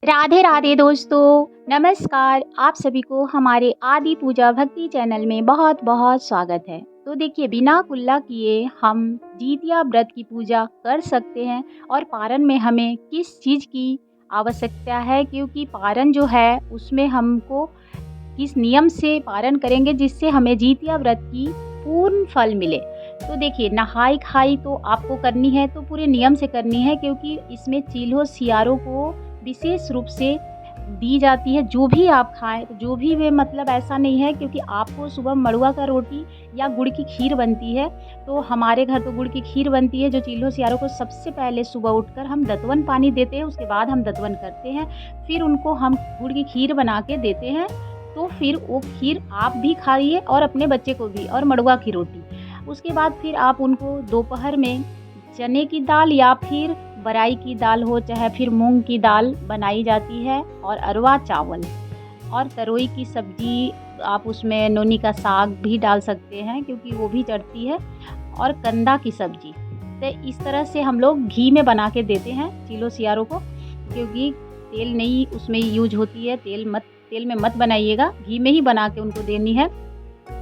राधे राधे दोस्तों, नमस्कार। आप सभी को हमारे आदि पूजा भक्ति चैनल में बहुत बहुत स्वागत है। तो देखिए, बिना कुल्ला किए हम जितिया व्रत की पूजा कर सकते हैं। और पारण में हमें किस चीज़ की आवश्यकता है, क्योंकि पारण जो है उसमें हमको किस नियम से पारण करेंगे जिससे हमें जितिया व्रत की पूर्ण फल मिले। तो देखिए, नहाई खाई तो आपको करनी है तो पूरे नियम से करनी है, क्योंकि इसमें चील्हों सियारों को विशेष रूप से दी जाती है। जो भी आप खाएँ, जो भी वे मतलब ऐसा नहीं है, क्योंकि आपको सुबह मड़ुआ का रोटी या गुड़ की खीर बनती है। तो हमारे घर तो गुड़ की खीर बनती है, जो चील्हों सियारों को सबसे पहले सुबह उठकर हम दतवन पानी देते हैं, उसके बाद हम दतवन करते हैं। फिर उनको हम गुड़ की खीर बना के देते हैं। तो फिर वो खीर आप भी खाइए और अपने बच्चे को भी, और मड़ुआ की रोटी। उसके बाद फिर आप उनको दोपहर में चने की दाल या फिर बराई की दाल हो, चाहे फिर मूंग की दाल बनाई जाती है, और अरवा चावल और तरोई की सब्जी। आप उसमें नोनी का साग भी डाल सकते हैं, क्योंकि वो भी चढ़ती है, और कंदा की सब्जी। तो इस तरह से हम लोग घी में बना के देते हैं चीलो सियारों को, क्योंकि तेल नहीं उसमें यूज होती है। तेल में मत बनाइएगा, घी में ही बना के उनको देनी है।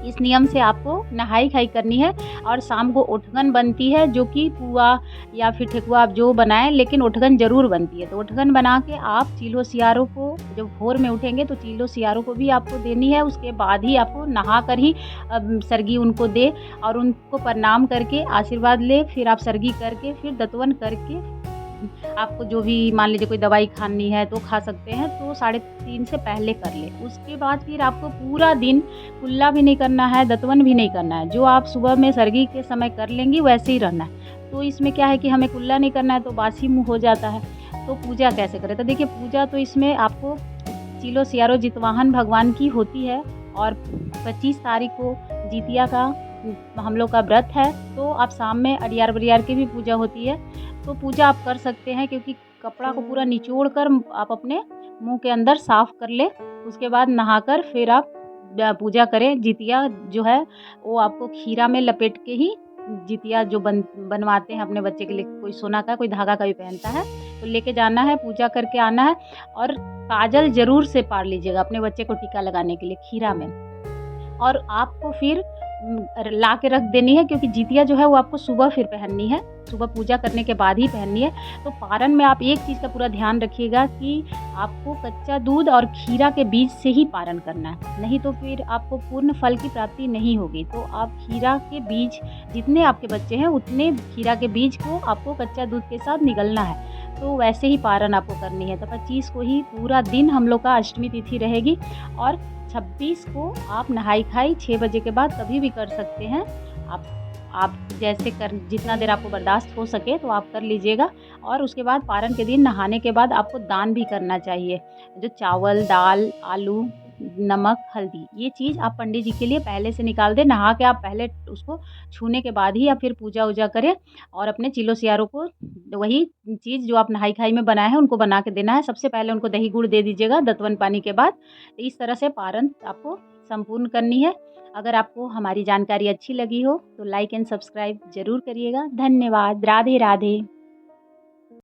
इस नियम से आपको नहाई खाई करनी है। और शाम को उठगन बनती है, जो कि पुआ या फिर ठेकुआ आप जो बनाएं, लेकिन उठगन ज़रूर बनती है। तो उठगन बना के आप चीलो सियारों को, जब भोर में उठेंगे तो चीलो सियारों को भी आपको देनी है। उसके बाद ही आपको नहा कर ही सरगी उनको दे, और उनको प्रणाम करके आशीर्वाद ले। फिर आप सरगी करके फिर दतवन करके, आपको जो भी मान लीजिए कोई दवाई खानी है तो खा सकते हैं, तो 3:30 से पहले कर ले। उसके बाद फिर आपको पूरा दिन कुल्ला भी नहीं करना है, दतवन भी नहीं करना है। जो आप सुबह में सरगी के समय कर लेंगी वैसे ही रहना है। तो इसमें क्या है कि हमें कुल्ला नहीं करना है, तो बासी मुँह हो जाता है। तो पूजा कैसे करें? तो देखिए, पूजा तो इसमें आपको चीलो सियारो जितवाहन भगवान की होती है। और 25 तारीख को जितिया का हम लोग का व्रत है। तो आप शाम में अड़ियार बड़ियार की भी पूजा होती है। तो पूजा आप कर सकते हैं, क्योंकि कपड़ा को पूरा निचोड़ कर आप अपने मुंह के अंदर साफ कर ले। उसके बाद नहाकर फिर आप पूजा करें। जितिया जो है वो आपको खीरा में लपेट के ही जितिया जो बनवाते हैं अपने बच्चे के लिए, कोई सोना का, कोई धागा का भी पहनता है, तो लेके जाना है, पूजा करके आना है। और काजल ज़रूर से पार लीजिएगा अपने बच्चे को टीका लगाने के लिए खीरा में। और आपको फिर ला के रख देनी है, क्योंकि जितिया जो है वो आपको सुबह फिर पहननी है, सुबह पूजा करने के बाद ही पहननी है। तो पारण में आप एक चीज़ का पूरा ध्यान रखिएगा कि आपको कच्चा दूध और खीरा के बीज से ही पारण करना है, नहीं तो फिर आपको पूर्ण फल की प्राप्ति नहीं होगी। तो आप खीरा के बीज, जितने आपके बच्चे हैं उतने खीरा के बीज को आपको कच्चा दूध के साथ निगलना है। तो वैसे ही पारण आपको करनी है। तो 25 को ही पूरा दिन हम लोग का अष्टमी तिथि रहेगी। और 26 को आप नहाई खाई 6 बजे के बाद कभी भी कर सकते हैं। आप जैसे कर, जितना देर आपको बर्दाश्त हो सके तो आप कर लीजिएगा। और उसके बाद पारण के दिन नहाने के बाद आपको दान भी करना चाहिए। जो चावल, दाल, आलू, नमक, हल्दी, ये चीज़ आप पंडित जी के लिए पहले से निकाल दें। नहा के आप पहले उसको छूने के बाद ही आप फिर पूजा वूजा करें। और अपने चिलो सियारों को वही चीज़ जो आप नहाई खाई में बनाए हैं उनको बना के देना है। सबसे पहले उनको दही गुड़ दे दीजिएगा दतवन पानी के बाद। इस तरह से पारण आपको संपूर्ण करनी है। अगर आपको हमारी जानकारी अच्छी लगी हो तो लाइक एंड सब्सक्राइब ज़रूर करिएगा। धन्यवाद। राधे राधे।